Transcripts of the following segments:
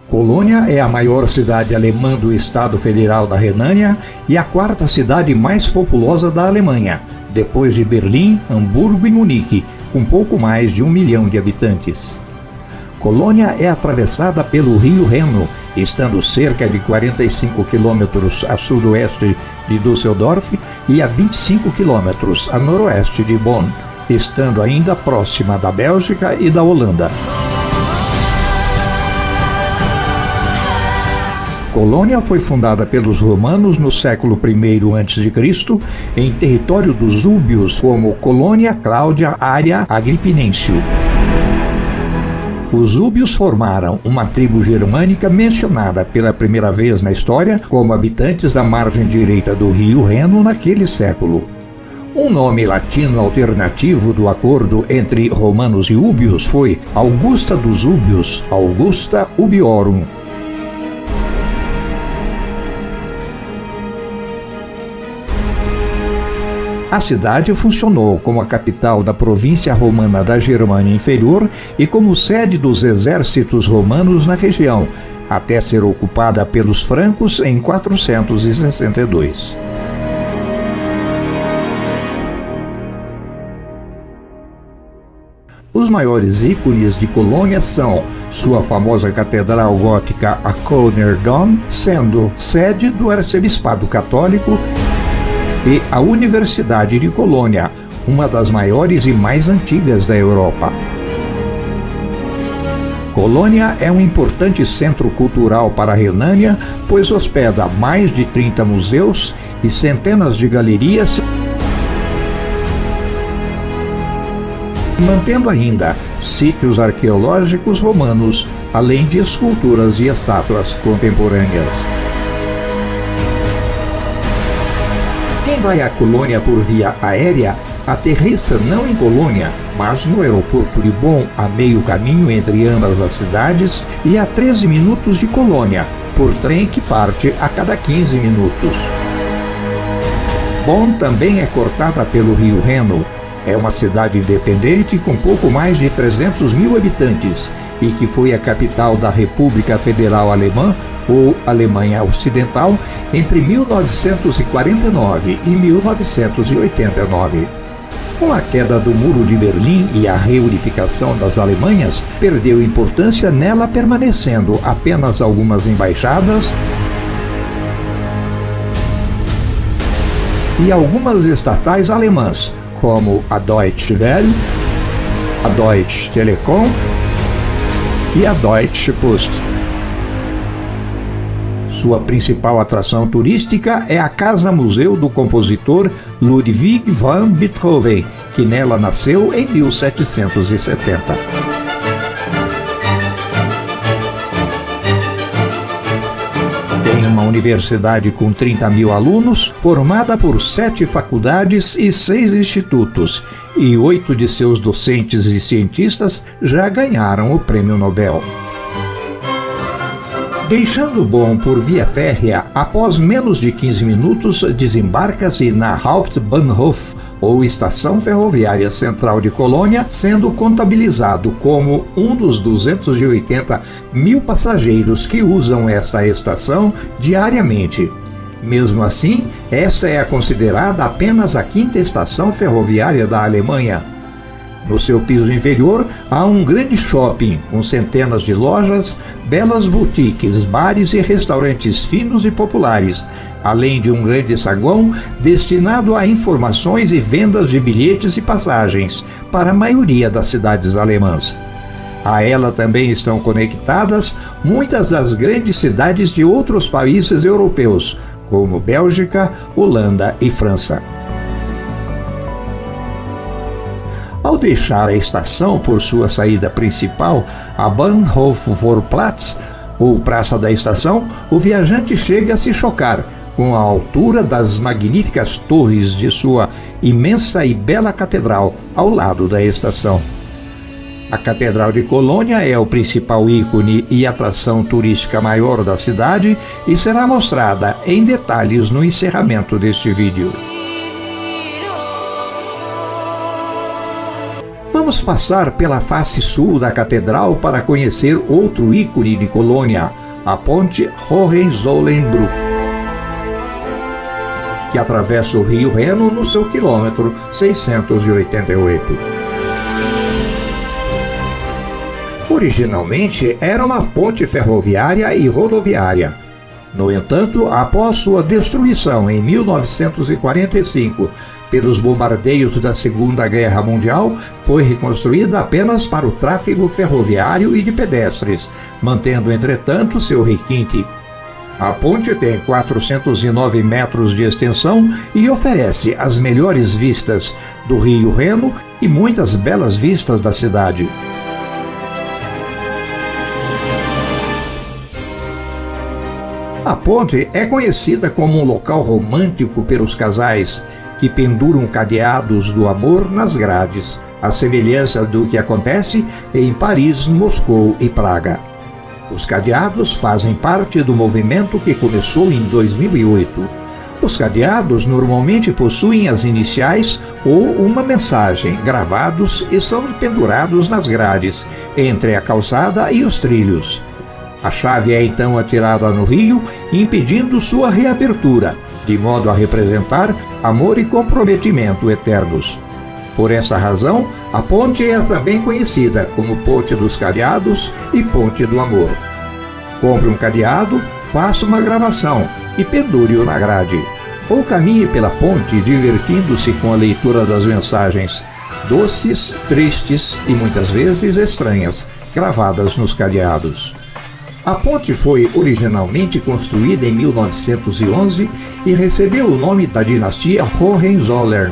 Colônia é a maior cidade alemã do Estado Federal da Renânia e a quarta cidade mais populosa da Alemanha, depois de Berlim, Hamburgo e Munique, com pouco mais de 1 milhão de habitantes. Colônia é atravessada pelo rio Reno, estando cerca de 45 quilômetros a sudoeste de Düsseldorf e a 25 quilômetros a noroeste de Bonn, estando ainda próxima da Bélgica e da Holanda. Colônia foi fundada pelos romanos no século I a.C., em território dos Úbios, como Colônia Cláudia Ária Agripinencio. Os Úbios formaram uma tribo germânica mencionada pela primeira vez na história como habitantes da margem direita do rio Reno naquele século. Um nome latino alternativo do acordo entre romanos e Úbios foi Augusta dos Úbios, Augusta Ubiorum. A cidade funcionou como a capital da província romana da Germânia Inferior e como sede dos exércitos romanos na região, até ser ocupada pelos francos em 462. Os maiores ícones de Colônia são sua famosa catedral gótica, a Kölner Dom, sendo sede do arcebispado católico, e a Universidade de Colônia, uma das maiores e mais antigas da Europa. Colônia é um importante centro cultural para a Renânia, pois hospeda mais de 30 museus e centenas de galerias, mantendo ainda sítios arqueológicos romanos, além de esculturas e estátuas contemporâneas. Quem vai a Colônia por via aérea aterrissa não em Colônia, mas no aeroporto de Bonn, a meio caminho entre ambas as cidades, e a 13 minutos de Colônia, por trem que parte a cada 15 minutos. Bonn também é cortada pelo rio Reno. É uma cidade independente com pouco mais de 300 mil habitantes e que foi a capital da República Federal Alemã, ou Alemanha Ocidental, entre 1949 e 1989. Com a queda do Muro de Berlim e a reunificação das Alemanhas, perdeu importância, nela permanecendo apenas algumas embaixadas e algumas estatais alemãs, como a Deutsche Welle, a Deutsche Telekom e a Deutsche Post. Sua principal atração turística é a Casa-Museu do compositor Ludwig van Beethoven, que nela nasceu em 1770. Tem uma universidade com 30 mil alunos, formada por 7 faculdades e 6 institutos, e 8 de seus docentes e cientistas já ganharam o Prêmio Nobel. Deixando Bonn por via férrea, após menos de 15 minutos desembarca-se na Hauptbahnhof, ou Estação Ferroviária Central de Colônia, sendo contabilizado como um dos 280 mil passageiros que usam esta estação diariamente. Mesmo assim, essa é considerada apenas a 5ª estação ferroviária da Alemanha. No seu piso inferior, há um grande shopping com centenas de lojas, belas boutiques, bares e restaurantes finos e populares, além de um grande saguão destinado a informações e vendas de bilhetes e passagens para a maioria das cidades alemãs. A ela também estão conectadas muitas das grandes cidades de outros países europeus, como Bélgica, Holanda e França. Ao deixar a estação por sua saída principal, a Bahnhofvorplatz, ou Praça da Estação, o viajante chega a se chocar com a altura das magníficas torres de sua imensa e bela catedral ao lado da estação. A Catedral de Colônia é o principal ícone e atração turística maior da cidade e será mostrada em detalhes no encerramento deste vídeo. Vamos passar pela face sul da catedral para conhecer outro ícone de Colônia, a ponte Hohenzollernbrücke, que atravessa o rio Reno no seu quilômetro 688. Originalmente era uma ponte ferroviária e rodoviária. No entanto, após sua destruição em 1945 pelos bombardeios da Segunda Guerra Mundial, foi reconstruída apenas para o tráfego ferroviário e de pedestres, mantendo, entretanto, seu requinte. A ponte tem 409 metros de extensão e oferece as melhores vistas do rio Reno e muitas belas vistas da cidade. A ponte é conhecida como um local romântico pelos casais que penduram cadeados do amor nas grades, à semelhança do que acontece em Paris, Moscou e Praga. Os cadeados fazem parte do movimento que começou em 2008. Os cadeados normalmente possuem as iniciais ou uma mensagem gravados e são pendurados nas grades, entre a calçada e os trilhos. A chave é então atirada no rio, impedindo sua reabertura, de modo a representar amor e comprometimento eternos. Por essa razão, a ponte é também conhecida como Ponte dos Cadeados e Ponte do Amor. Compre um cadeado, faça uma gravação e pendure-o na grade. Ou caminhe pela ponte divertindo-se com a leitura das mensagens doces, tristes e muitas vezes estranhas, gravadas nos cadeados. A ponte foi originalmente construída em 1911 e recebeu o nome da dinastia Hohenzollern.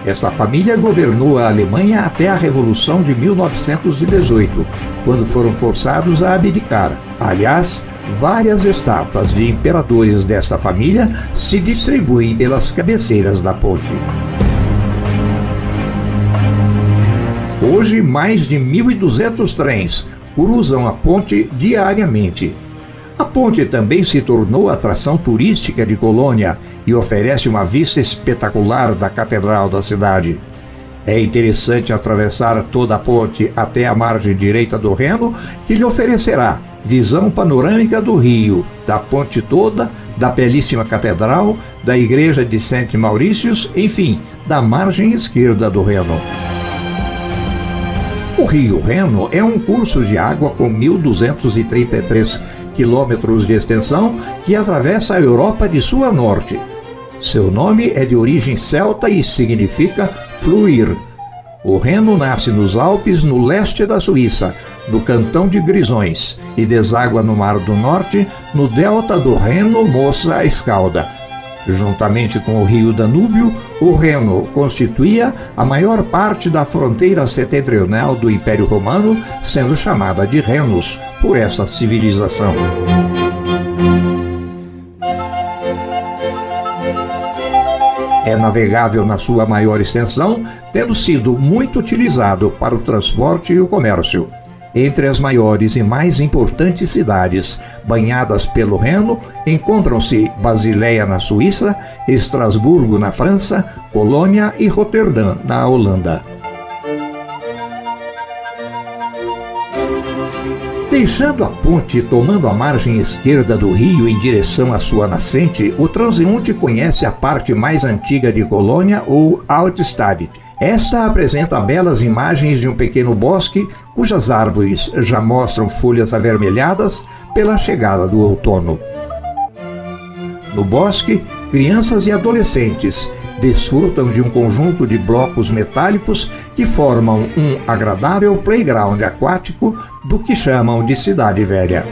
Esta família governou a Alemanha até a Revolução de 1918, quando foram forçados a abdicar. Aliás, várias estátuas de imperadores desta família se distribuem pelas cabeceiras da ponte. Hoje, mais de 1.200 trens cruzam a ponte diariamente. A ponte também se tornou atração turística de Colônia e oferece uma vista espetacular da catedral da cidade. É interessante atravessar toda a ponte até a margem direita do Reno, que lhe oferecerá visão panorâmica do rio, da ponte toda, da belíssima catedral, da igreja de Saint Mauritius, enfim, da margem esquerda do Reno. O rio Reno é um curso de água com 1.233 quilômetros de extensão que atravessa a Europa de sul a norte. Seu nome é de origem celta e significa fluir. O Reno nasce nos Alpes, no leste da Suíça, no cantão de Grisões, e deságua no Mar do Norte, no delta do Reno-Mossa-Escalda. Juntamente com o rio Danúbio, o Reno constituía a maior parte da fronteira setentrional do Império Romano, sendo chamada de Renos por essa civilização. É navegável na sua maior extensão, tendo sido muito utilizado para o transporte e o comércio. Entre as maiores e mais importantes cidades banhadas pelo Reno encontram-se Basileia, na Suíça, Estrasburgo, na França, Colônia e Roterdã, na Holanda. Deixando a ponte e tomando a margem esquerda do rio em direção à sua nascente, o transeunte conhece a parte mais antiga de Colônia, ou Altstadt. Esta apresenta belas imagens de um pequeno bosque cujas árvores já mostram folhas avermelhadas pela chegada do outono. No bosque, crianças e adolescentes desfrutam de um conjunto de blocos metálicos que formam um agradável playground aquático do que chamam de Cidade Velha.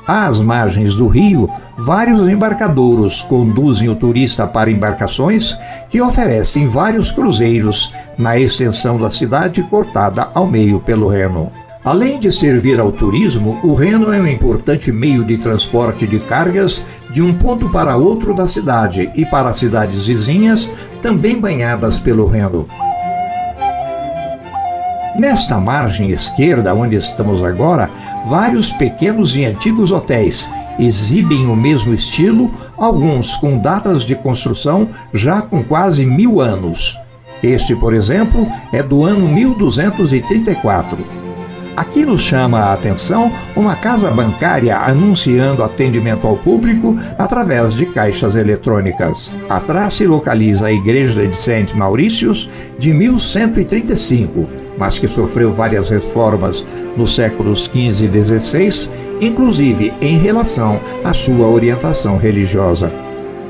Às margens do rio, vários embarcadouros conduzem o turista para embarcações que oferecem vários cruzeiros na extensão da cidade cortada ao meio pelo Reno. Além de servir ao turismo, o Reno é um importante meio de transporte de cargas de um ponto para outro da cidade e para cidades vizinhas, também banhadas pelo Reno. Nesta margem esquerda, onde estamos agora, vários pequenos e antigos hotéis exibem o mesmo estilo, alguns com datas de construção já com quase 1000 anos. Este, por exemplo, é do ano 1234. Aqui nos chama a atenção uma casa bancária anunciando atendimento ao público através de caixas eletrônicas. Atrás se localiza a igreja de Saint Mauritius, de 1135, mas que sofreu várias reformas nos séculos XV e XVI, inclusive em relação à sua orientação religiosa.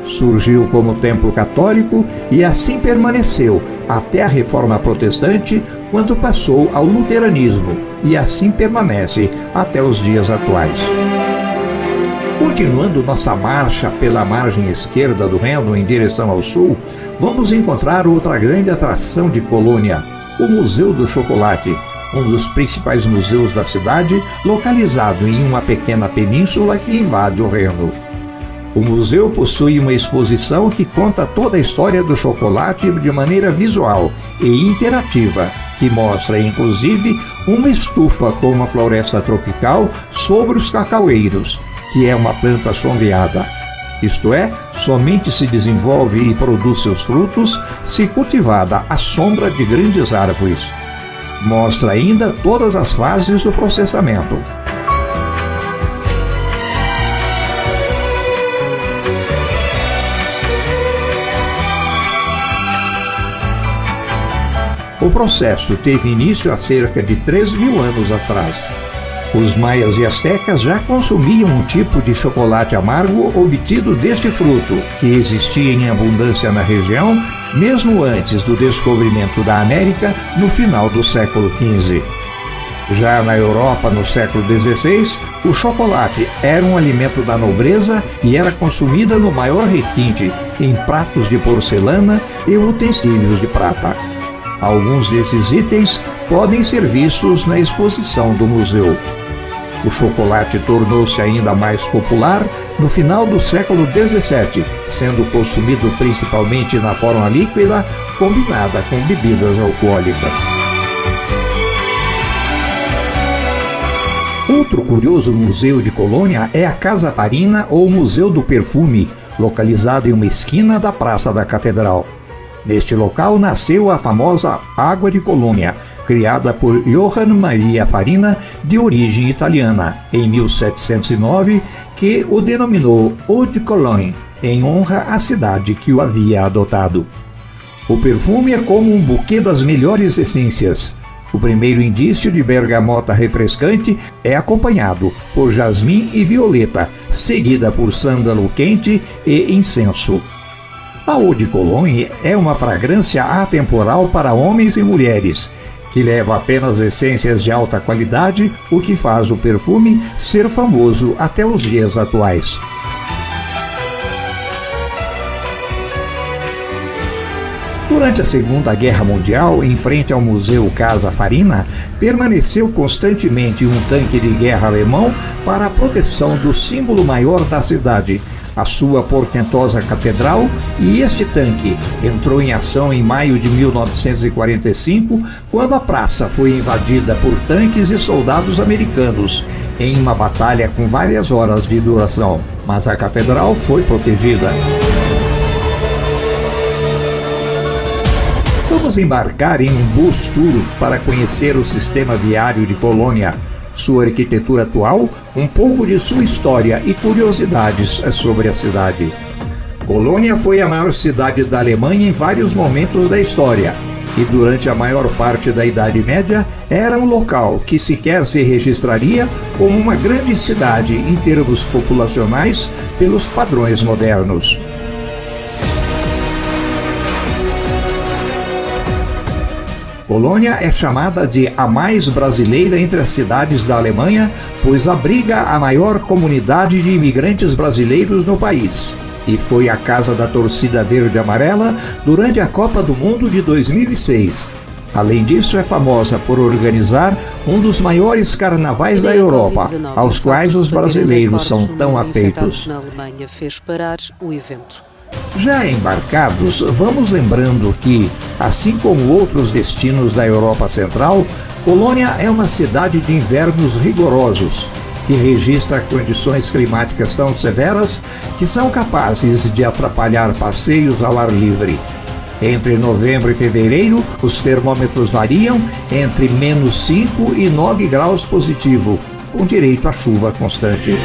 Surgiu como templo católico e assim permaneceu até a Reforma Protestante, quando passou ao luteranismo, e assim permanece até os dias atuais. Continuando nossa marcha pela margem esquerda do Reno em direção ao sul, vamos encontrar outra grande atração de Colônia, o Museu do Chocolate, um dos principais museus da cidade, localizado em uma pequena península que invade o Reno. O museu possui uma exposição que conta toda a história do chocolate de maneira visual e interativa, que mostra inclusive uma estufa com uma floresta tropical sobre os cacaueiros, que é uma planta sombreada. Isto é, somente se desenvolve e produz seus frutos se cultivada à sombra de grandes árvores. Mostra ainda todas as fases do processamento. O processo teve início há cerca de 3.000 anos atrás. Os maias e astecas já consumiam um tipo de chocolate amargo obtido deste fruto, que existia em abundância na região, mesmo antes do descobrimento da América no final do século XV. Já na Europa, no século XVI, o chocolate era um alimento da nobreza e era consumida no maior requinte, em pratos de porcelana e utensílios de prata. Alguns desses itens podem ser vistos na exposição do museu. O chocolate tornou-se ainda mais popular no final do século XVII, sendo consumido principalmente na forma líquida, combinada com bebidas alcoólicas. Outro curioso museu de Colônia é a Casa Farina ou Museu do Perfume, localizado em uma esquina da Praça da Catedral. Neste local nasceu a famosa Água de Colônia, criada por Johann Maria Farina, de origem italiana, em 1709, que o denominou Eau de Cologne, em honra à cidade que o havia adotado. O perfume é como um buquê das melhores essências. O primeiro indício de bergamota refrescante é acompanhado por jasmim e violeta, seguida por sândalo quente e incenso. A Eau de Cologne é uma fragrância atemporal para homens e mulheres, que leva apenas essências de alta qualidade, o que faz o perfume ser famoso até os dias atuais. Durante a Segunda Guerra Mundial, em frente ao Museu Casa Farina, permaneceu constantemente um tanque de guerra alemão para a proteção do símbolo maior da cidade, a sua portentosa catedral, e este tanque entrou em ação em maio de 1945, quando a praça foi invadida por tanques e soldados americanos, em uma batalha com várias horas de duração, mas a catedral foi protegida. Vamos embarcar em um bus tour para conhecer o sistema viário de Colônia, sua arquitetura atual, um pouco de sua história e curiosidades sobre a cidade. Colônia foi a maior cidade da Alemanha em vários momentos da história, e durante a maior parte da Idade Média era um local que sequer se registraria como uma grande cidade em termos populacionais pelos padrões modernos. Colônia é chamada de a mais brasileira entre as cidades da Alemanha, pois abriga a maior comunidade de imigrantes brasileiros no país. E foi a casa da torcida verde-amarela durante a Copa do Mundo de 2006. Além disso, é famosa por organizar um dos maiores carnavais da Europa, aos quais os brasileiros são tão afeitos. Na Alemanha fez parar o evento. Já embarcados, vamos lembrando que, assim como outros destinos da Europa Central, Colônia é uma cidade de invernos rigorosos, que registra condições climáticas tão severas que são capazes de atrapalhar passeios ao ar livre. Entre novembro e fevereiro, os termômetros variam entre -5 e 9 graus positivo, com direito a chuva constante.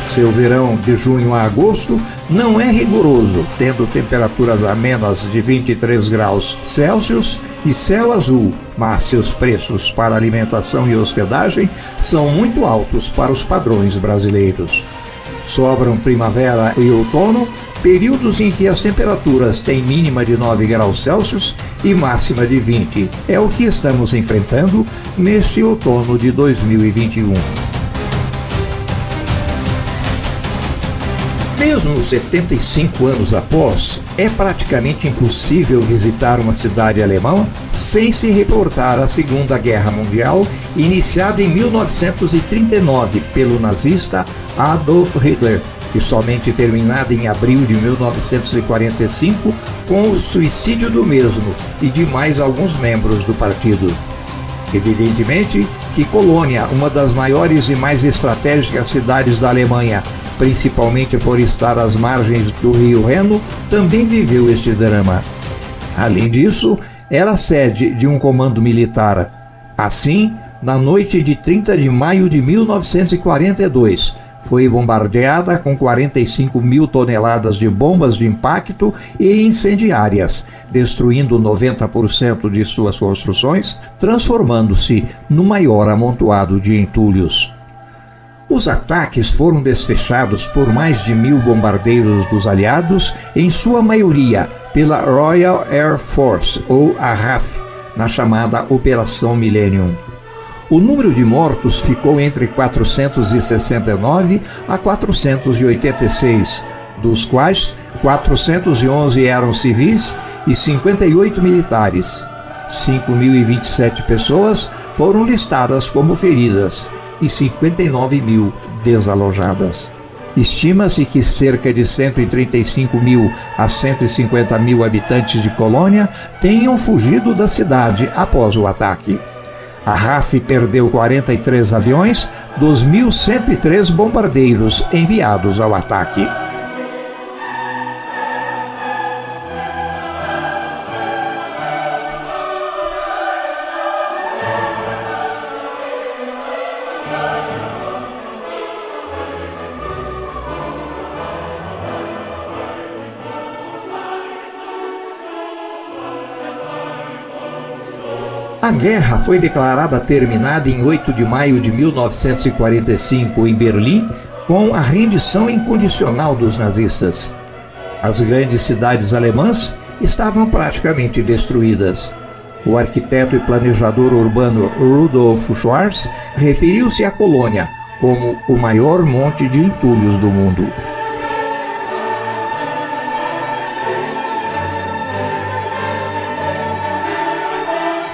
Seu verão de junho a agosto não é rigoroso, tendo temperaturas amenas de 23 graus Celsius e céu azul, mas seus preços para alimentação e hospedagem são muito altos para os padrões brasileiros. Sobram primavera e outono, períodos em que as temperaturas têm mínima de 9 graus Celsius e máxima de 20. É o que estamos enfrentando neste outono de 2021. Mesmo 75 anos após, é praticamente impossível visitar uma cidade alemã sem se reportar à Segunda Guerra Mundial, iniciada em 1939 pelo nazista Adolf Hitler, e somente terminada em abril de 1945 com o suicídio do mesmo e de mais alguns membros do partido. Evidentemente que Colônia, uma das maiores e mais estratégicas cidades da Alemanha, principalmente por estar às margens do rio Reno, também viveu este drama. Além disso, era sede de um comando militar. Assim, na noite de 30 de maio de 1942, foi bombardeada com 45 mil toneladas de bombas de impacto e incendiárias, destruindo 90% de suas construções, transformando-se no maior amontoado de entulhos. Os ataques foram desfechados por mais de 1.000 bombardeiros dos aliados, em sua maioria pela Royal Air Force, ou a RAF, na chamada Operação Millennium. O número de mortos ficou entre 469 a 486, dos quais 411 eram civis e 58 militares. 5.027 pessoas foram listadas como feridas e 59 mil desalojadas. Estima-se que cerca de 135 mil a 150 mil habitantes de Colônia tenham fugido da cidade após o ataque. A RAF perdeu 43 aviões dos 1.103 bombardeiros enviados ao ataque. A guerra foi declarada terminada em 8 de maio de 1945 em Berlim, com a rendição incondicional dos nazistas. As grandes cidades alemãs estavam praticamente destruídas. O arquiteto e planejador urbano Rudolf Schwarz referiu-se à Colônia como o maior monte de entulhos do mundo.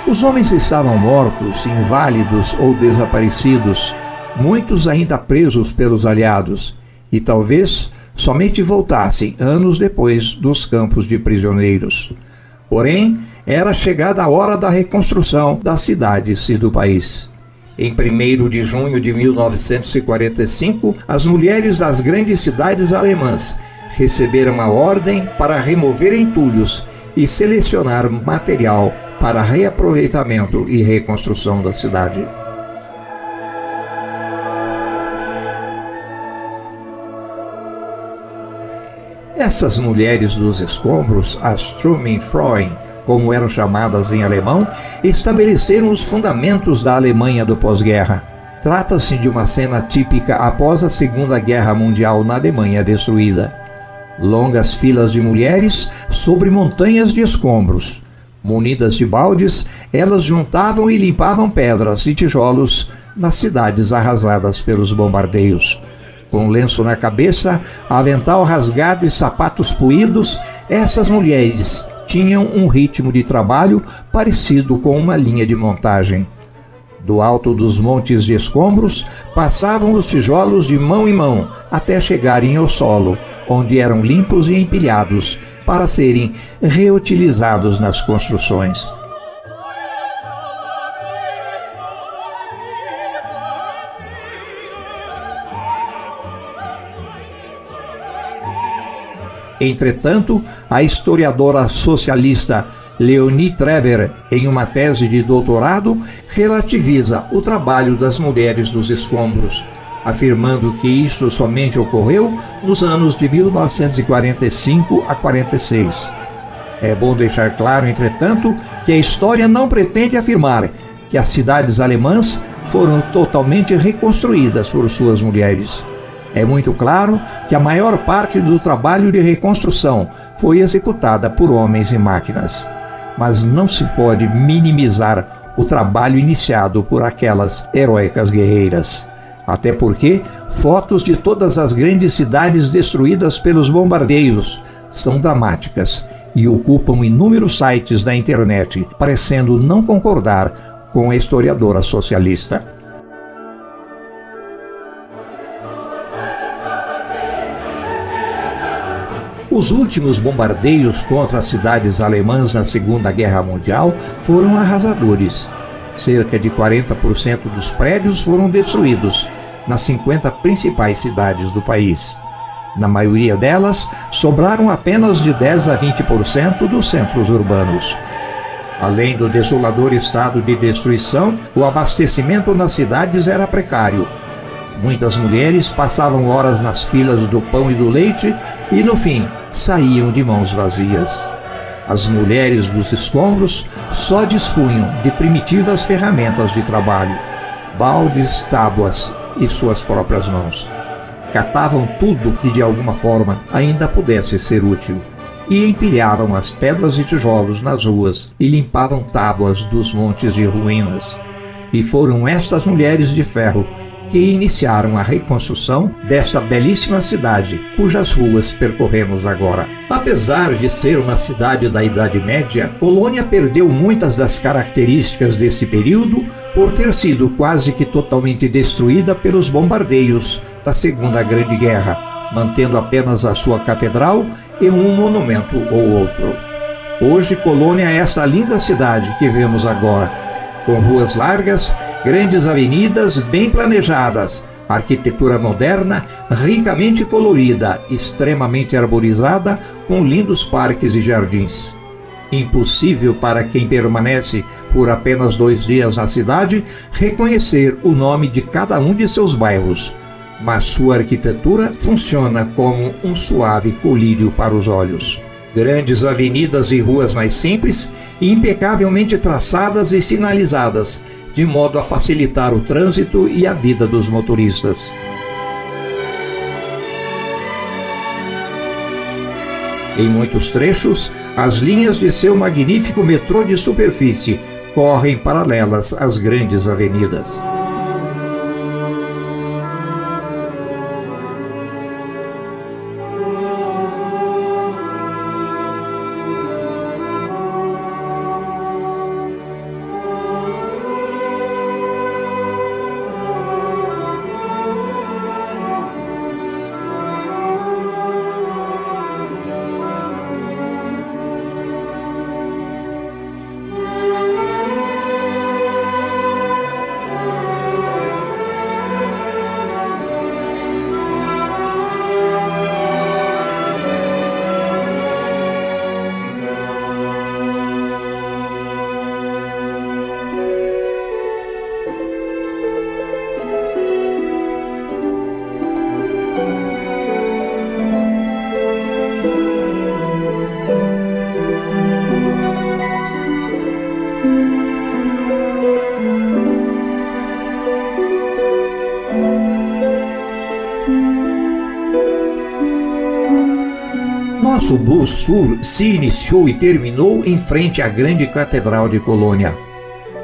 Os homens estavam mortos, inválidos ou desaparecidos, muitos ainda presos pelos aliados, e talvez somente voltassem anos depois dos campos de prisioneiros. Porém, era chegada a hora da reconstrução das cidades e do país. Em 1º de junho de 1945, as mulheres das grandes cidades alemãs receberam a ordem para remover entulhos e selecionar material para reaproveitamento e reconstrução da cidade. Essas mulheres dos escombros, as Sturmfrauen, como eram chamadas em alemão, estabeleceram os fundamentos da Alemanha do pós-guerra. Trata-se de uma cena típica após a Segunda Guerra Mundial na Alemanha destruída. Longas filas de mulheres sobre montanhas de escombros. Munidas de baldes, elas juntavam e limpavam pedras e tijolos nas cidades arrasadas pelos bombardeios. Com lenço na cabeça, avental rasgado e sapatos poídos, essas mulheres tinham um ritmo de trabalho parecido com uma linha de montagem. Do alto dos montes de escombros, passavam os tijolos de mão em mão até chegarem ao solo, onde eram limpos e empilhados para serem reutilizados nas construções. Entretanto, a historiadora socialista Leonie Treber, em uma tese de doutorado, relativiza o trabalho das mulheres dos escombros, afirmando que isso somente ocorreu nos anos de 1945 a 46. É bom deixar claro, entretanto, que a história não pretende afirmar que as cidades alemãs foram totalmente reconstruídas por suas mulheres. É muito claro que a maior parte do trabalho de reconstrução foi executada por homens e máquinas. Mas não se pode minimizar o trabalho iniciado por aquelas heróicas guerreiras. Até porque fotos de todas as grandes cidades destruídas pelos bombardeios são dramáticas e ocupam inúmeros sites da internet, parecendo não concordar com a historiadora socialista. Os últimos bombardeios contra as cidades alemãs na Segunda Guerra Mundial foram arrasadores. Cerca de 40% dos prédios foram destruídos nas 50 principais cidades do país. Na maioria delas, sobraram apenas de 10 a 20% dos centros urbanos. Além do desolador estado de destruição, o abastecimento nas cidades era precário. Muitas mulheres passavam horas nas filas do pão e do leite e, no fim, saíam de mãos vazias. As mulheres dos escombros só dispunham de primitivas ferramentas de trabalho, baldes, tábuas e suas próprias mãos. Catavam tudo que de alguma forma ainda pudesse ser útil e empilhavam as pedras e tijolos nas ruas e limpavam tábuas dos montes de ruínas. E foram estas mulheres de ferro que iniciaram a reconstrução desta belíssima cidade, cujas ruas percorremos agora. Apesar de ser uma cidade da Idade Média, Colônia perdeu muitas das características desse período por ter sido quase que totalmente destruída pelos bombardeios da Segunda Grande Guerra, mantendo apenas a sua catedral e um monumento ou outro. Hoje, Colônia é esta linda cidade que vemos agora, com ruas largas, grandes avenidas bem planejadas, arquitetura moderna, ricamente colorida, extremamente arborizada, com lindos parques e jardins. Impossível para quem permanece por apenas 2 dias na cidade reconhecer o nome de cada um de seus bairros, mas sua arquitetura funciona como um suave colírio para os olhos. Grandes avenidas e ruas mais simples, impecavelmente traçadas e sinalizadas, de modo a facilitar o trânsito e a vida dos motoristas. Em muitos trechos, as linhas de seu magnífico metrô de superfície correm paralelas às grandes avenidas. Nosso Bus Tour se iniciou e terminou em frente à grande Catedral de Colônia.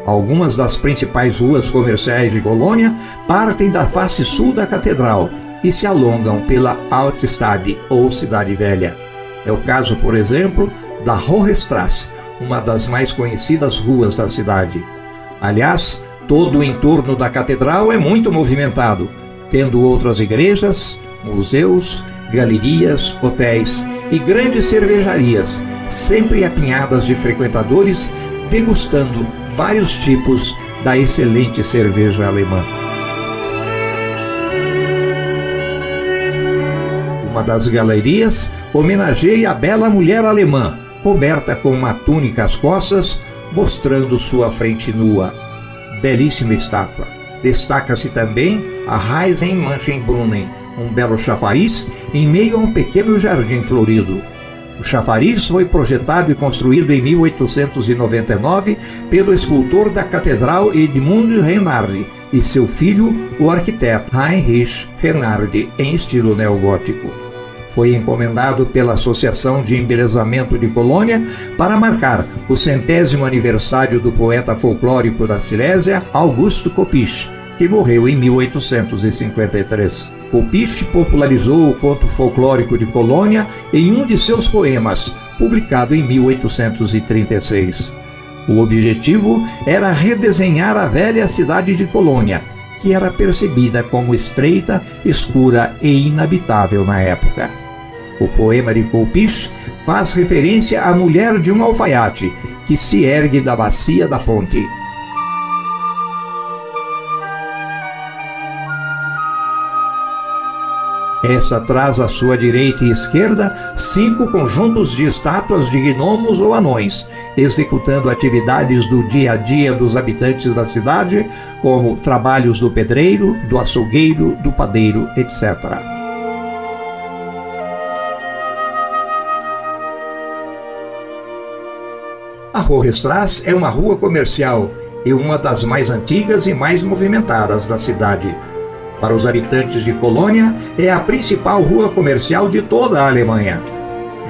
Algumas das principais ruas comerciais de Colônia partem da face sul da catedral e se alongam pela Altstadt ou Cidade Velha. É o caso, por exemplo, da Hohestrasse, uma das mais conhecidas ruas da cidade. Aliás, todo o entorno da catedral é muito movimentado, tendo outras igrejas, museus, galerias, hotéis e grandes cervejarias, sempre apinhadas de frequentadores degustando vários tipos da excelente cerveja alemã. Uma das galerias homenageia a bela mulher alemã, coberta com uma túnica às costas, mostrando sua frente nua. Belíssima estátua. Destaca-se também a Reisenmanchenbrunnen, um belo chafariz em meio a um pequeno jardim florido. O chafariz foi projetado e construído em 1899 pelo escultor da catedral Edmund Renard e seu filho, o arquiteto Heinrich Renard, em estilo neogótico. Foi encomendado pela Associação de Embelezamento de Colônia para marcar o 100º aniversário do poeta folclórico da Silésia, Augusto Kopisch, que morreu em 1853. Kopisch popularizou o conto folclórico de Colônia em um de seus poemas, publicado em 1836. O objetivo era redesenhar a velha cidade de Colônia, que era percebida como estreita, escura e inabitável na época. O poema de Kopisch faz referência à mulher de um alfaiate que se ergue da bacia da fonte. Esta traz à sua direita e esquerda 5 conjuntos de estátuas de gnomos ou anões, executando atividades do dia a dia dos habitantes da cidade, como trabalhos do pedreiro, do açougueiro, do padeiro, etc. A Hohenstraße é uma rua comercial e uma das mais antigas e mais movimentadas da cidade. Para os habitantes de Colônia, é a principal rua comercial de toda a Alemanha.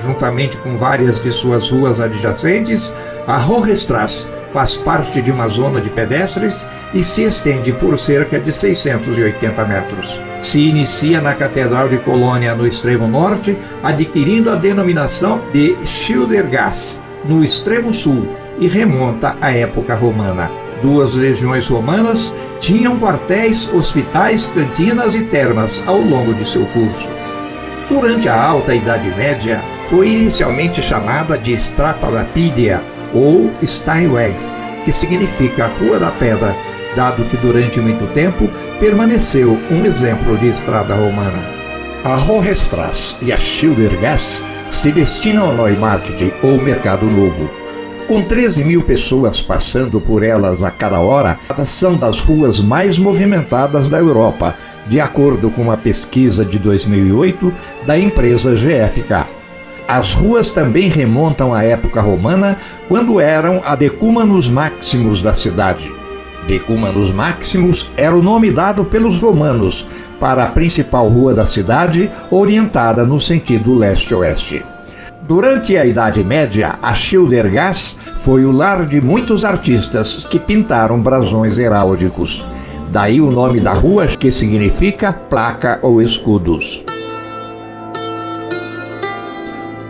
Juntamente com várias de suas ruas adjacentes, a Hohenstraße faz parte de uma zona de pedestres e se estende por cerca de 680 metros. Se inicia na Catedral de Colônia, no extremo norte, adquirindo a denominação de Schildergasse, no extremo sul, e remonta à época romana. 2 legiões romanas tinham quartéis, hospitais, cantinas e termas ao longo de seu curso. Durante a Alta Idade Média, foi inicialmente chamada de Strata Lapidea ou Steinweg, que significa Rua da Pedra, dado que durante muito tempo permaneceu um exemplo de estrada romana. A Hohenstraße e a Schildergasse se destinam ao Neumarkt ou Mercado Novo. Com 13 mil pessoas passando por elas a cada hora, são das ruas mais movimentadas da Europa, de acordo com uma pesquisa de 2008 da empresa GfK. As ruas também remontam à época romana, quando eram a Decumanus Maximus da cidade. Decumanus Maximus era o nome dado pelos romanos para a principal rua da cidade, orientada no sentido leste-oeste. Durante a Idade Média, a Schildergasse foi o lar de muitos artistas que pintaram brasões heráldicos. Daí o nome da rua, que significa placa ou escudos.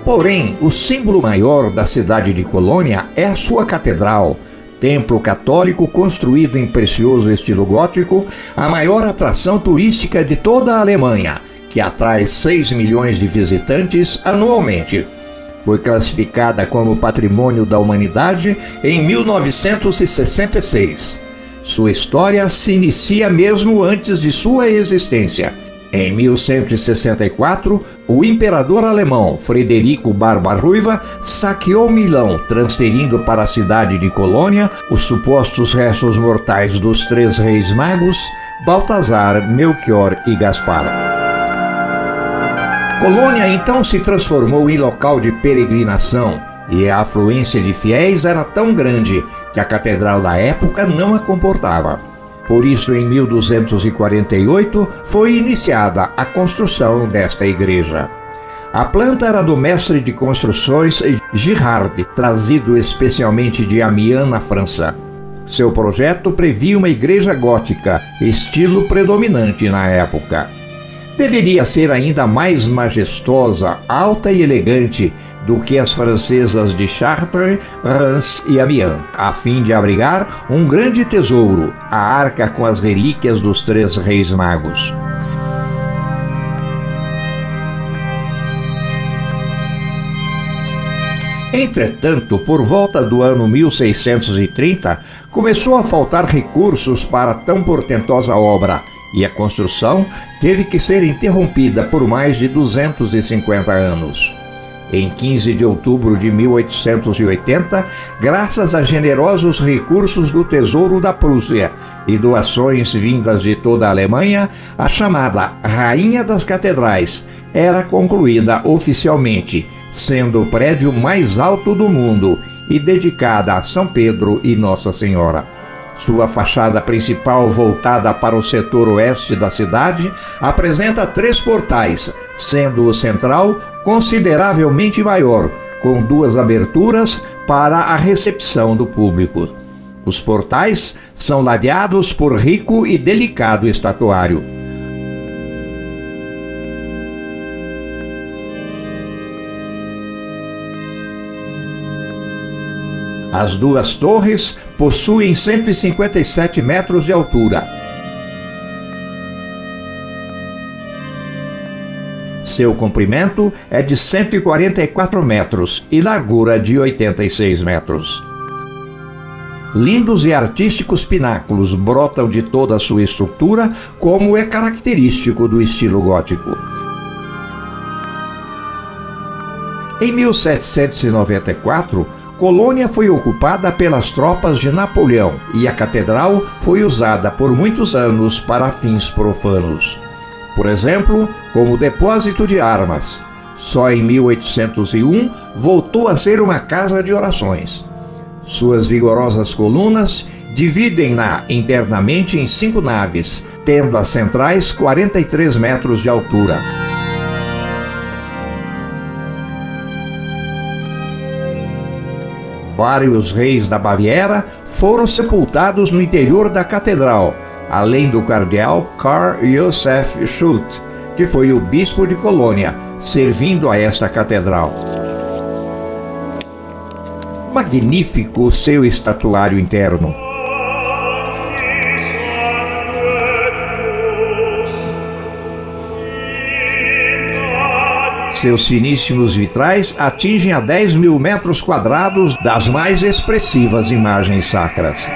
Porém, o símbolo maior da cidade de Colônia é a sua catedral, templo católico construído em precioso estilo gótico, a maior atração turística de toda a Alemanha, que atrai 6 milhões de visitantes anualmente. Foi classificada como Patrimônio da Humanidade em 1966. Sua história se inicia mesmo antes de sua existência. Em 1164, o imperador alemão Frederico Barba-Ruiva saqueou Milão, transferindo para a cidade de Colônia os supostos restos mortais dos 3 reis magos, Baltazar, Melchior e Gaspar. Colônia então se transformou em local de peregrinação, e a afluência de fiéis era tão grande que a catedral da época não a comportava. Por isso, em 1248, foi iniciada a construção desta igreja. A planta era do mestre de construções Girard, trazido especialmente de Amiens, na França. Seu projeto previa uma igreja gótica, estilo predominante na época. Deveria ser ainda mais majestosa, alta e elegante do que as francesas de Chartres, Reims e Amiens, a fim de abrigar um grande tesouro, a arca com as relíquias dos 3 reis magos. Entretanto, por volta do ano 1630, começou a faltar recursos para tão portentosa obra, e a construção teve que ser interrompida por mais de 250 anos. Em 15 de outubro de 1880, graças a generosos recursos do Tesouro da Prússia e doações vindas de toda a Alemanha, a chamada Rainha das Catedrais era concluída oficialmente, sendo o prédio mais alto do mundo e dedicada a São Pedro e Nossa Senhora. Sua fachada principal, voltada para o setor oeste da cidade, apresenta 3 portais, sendo o central consideravelmente maior, com 2 aberturas para a recepção do público. Os portais são ladeados por rico e delicado estatuário. As 2 torres possuem 157 metros de altura. Seu comprimento é de 144 metros e largura de 86 metros. Lindos e artísticos pináculos brotam de toda a sua estrutura, como é característico do estilo gótico. Em 1794, Colônia foi ocupada pelas tropas de Napoleão e a catedral foi usada por muitos anos para fins profanos. Por exemplo, como depósito de armas. Só em 1801 voltou a ser uma casa de orações. Suas vigorosas colunas dividem-na internamente em 5 naves, tendo as centrais 43 metros de altura. Vários reis da Baviera foram sepultados no interior da catedral, além do cardeal Karl Josef Schultz, que foi o bispo de Colônia, servindo a esta catedral. Magnífico o seu estatuário interno. Seus finíssimos vitrais atingem a 10.000 metros quadrados das mais expressivas imagens sacras.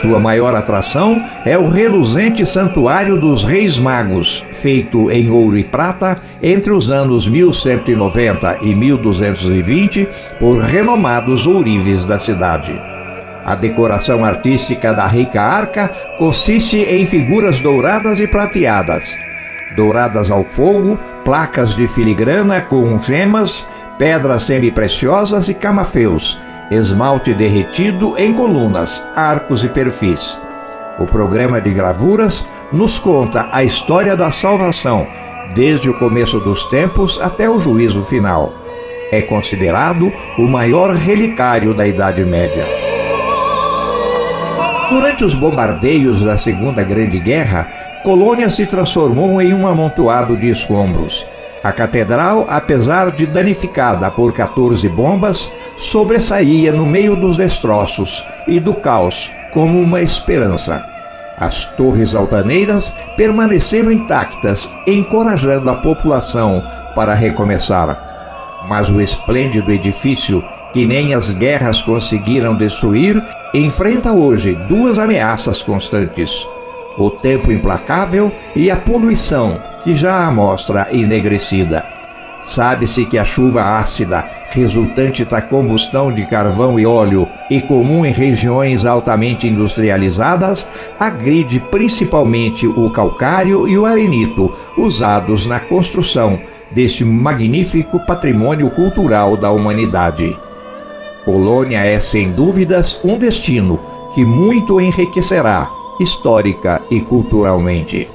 Sua maior atração é o reluzente Santuário dos Reis Magos, feito em ouro e prata entre os anos 1190 e 1220 por renomados ourives da cidade. A decoração artística da rica arca consiste em figuras douradas e prateadas, douradas ao fogo, placas de filigrana com gemas, pedras semipreciosas e camafeus, esmalte derretido em colunas, arcos e perfis. O programa de gravuras nos conta a história da salvação, desde o começo dos tempos até o juízo final. É considerado o maior relicário da Idade Média. Durante os bombardeios da Segunda Grande Guerra, Colônia se transformou em um amontoado de escombros. A catedral, apesar de danificada por 14 bombas, sobressaía no meio dos destroços e do caos como uma esperança. As torres altaneiras permaneceram intactas, encorajando a população para recomeçar. Mas o esplêndido edifício, que nem as guerras conseguiram destruir, enfrenta hoje 2 ameaças constantes: o tempo implacável e a poluição, que já a mostra enegrecida. Sabe-se que a chuva ácida, resultante da combustão de carvão e óleo e comum em regiões altamente industrializadas, agride principalmente o calcário e o arenito, usados na construção deste magnífico patrimônio cultural da humanidade. Colônia é, sem dúvidas, um destino que muito enriquecerá histórica e culturalmente.